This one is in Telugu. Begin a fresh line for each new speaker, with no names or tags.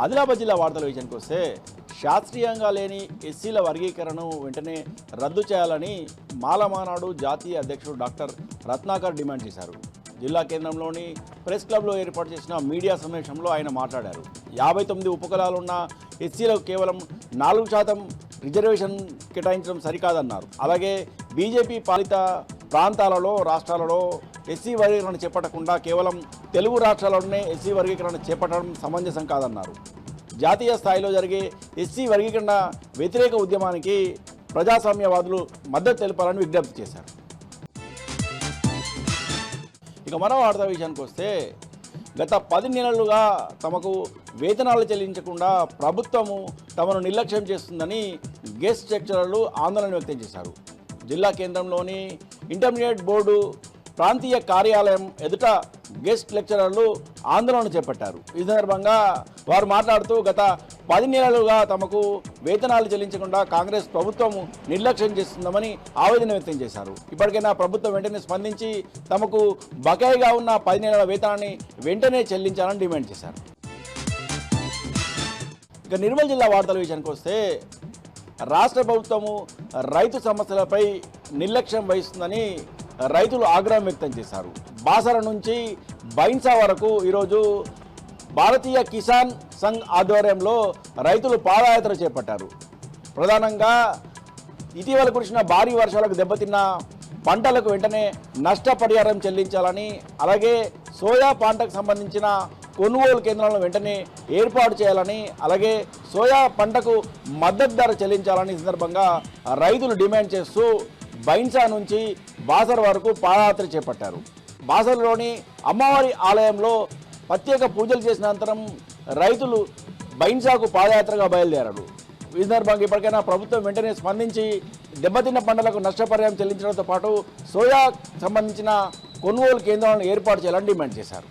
ఆదిలాబాద్ జిల్లా వార్తల విషయానికి వస్తే శాస్త్రీయంగా లేని ఎస్సీల వర్గీకరణను వెంటనే రద్దు చేయాలని మాలమానాడు జాతీయ అధ్యక్షుడు డాక్టర్ రత్నాకర్ డిమాండ్ చేశారు. జిల్లా కేంద్రంలోని ప్రెస్ క్లబ్లో ఏర్పాటు చేసిన మీడియా సమావేశంలో ఆయన మాట్లాడారు. 59 ఉపకులాలున్న ఎస్సీలకు కేవలం 4% రిజర్వేషన్ కేటాయించడం సరికాదన్నారు. అలాగే బీజేపీ పాలిత ప్రాంతాలలో రాష్ట్రాలలో ఎస్సీ వర్గీకరణ చేపట్టకుండా కేవలం తెలుగు రాష్ట్రాల్లోనే ఎస్సీ వర్గీకరణ చేపట్టడం సమంజసం కాదన్నారు. జాతీయ స్థాయిలో జరిగే ఎస్సీ వర్గీకరణ వ్యతిరేక ఉద్యమానికి ప్రజాస్వామ్యవాదులు మద్దతు తెలపాలని విజ్ఞప్తి చేశారు. ఇక మరో వార్తా విషయానికి వస్తే గత 10 నెలలుగా తమకు వేతనాలు చెల్లించకుండా ప్రభుత్వము తమను నిర్లక్ష్యం చేస్తుందని గెస్ట్ లెక్చరర్లు ఆందోళన వ్యక్తం చేశారు. జిల్లా కేంద్రంలోని ఇంటర్మీడియట్ బోర్డు ప్రాంతీయ కార్యాలయం ఎదుట గెస్ట్ లెక్చరర్లు ఆందోళన చేపట్టారు. ఈ సందర్భంగా వారు మాట్లాడుతూ గత 10 నెలలుగా తమకు వేతనాలు చెల్లించకుండా కాంగ్రెస్ ప్రభుత్వం నిర్లక్ష్యం చేస్తుందని ఆవేదన వ్యక్తం చేశారు. ఇప్పటికైనా ప్రభుత్వం వెంటనే స్పందించి తమకు బకాయిగా ఉన్న 10 నెలల వేతనాన్ని వెంటనే చెల్లించాలని డిమాండ్ చేశారు. ఇక నిర్మల్ జిల్లా వార్తల విషయానికి వస్తే రాష్ట్ర ప్రభుత్వము రైతు సమస్యలపై నిర్లక్ష్యం వహిస్తుందని రైతులు ఆగ్రహం వ్యక్తం చేశారు. బాసర నుంచి బైన్సా వరకు ఈరోజు భారతీయ కిసాన్ సంఘ్ ఆధ్వర్యంలో రైతులు పాదయాత్ర చేపట్టారు. ప్రధానంగా ఇటీవల కురిసిన భారీ వర్షాలకు దెబ్బతిన్న పంటలకు వెంటనే నష్టపరిహారం చెల్లించాలని, అలాగే సోయా పంటకు సంబంధించిన కొనుగోలు కేంద్రాలను వెంటనే ఏర్పాటు చేయాలని, అలాగే సోయా పంటకు మద్దతు ధర చెల్లించాలని సందర్భంగా రైతులు డిమాండ్ చేస్తూ బైన్సా నుంచి బాసర్ వరకు పాదయాత్ర చేపట్టారు. బాసర్లోని అమ్మవారి ఆలయంలో ప్రత్యేక పూజలు చేసిన అనంతరం రైతులు బైన్సాకు పాదయాత్రగా బయలుదేరారు. ఈ సందర్భంగా ఇప్పటికైనా ప్రభుత్వం వెంటనే స్పందించి దెబ్బతిన్న పంటలకు నష్టపరిహారం చెల్లించడంతో పాటు సోయా సంబంధించిన కొనుగోలు కేంద్రాలను ఏర్పాటు చేయాలని డిమాండ్ చేశారు.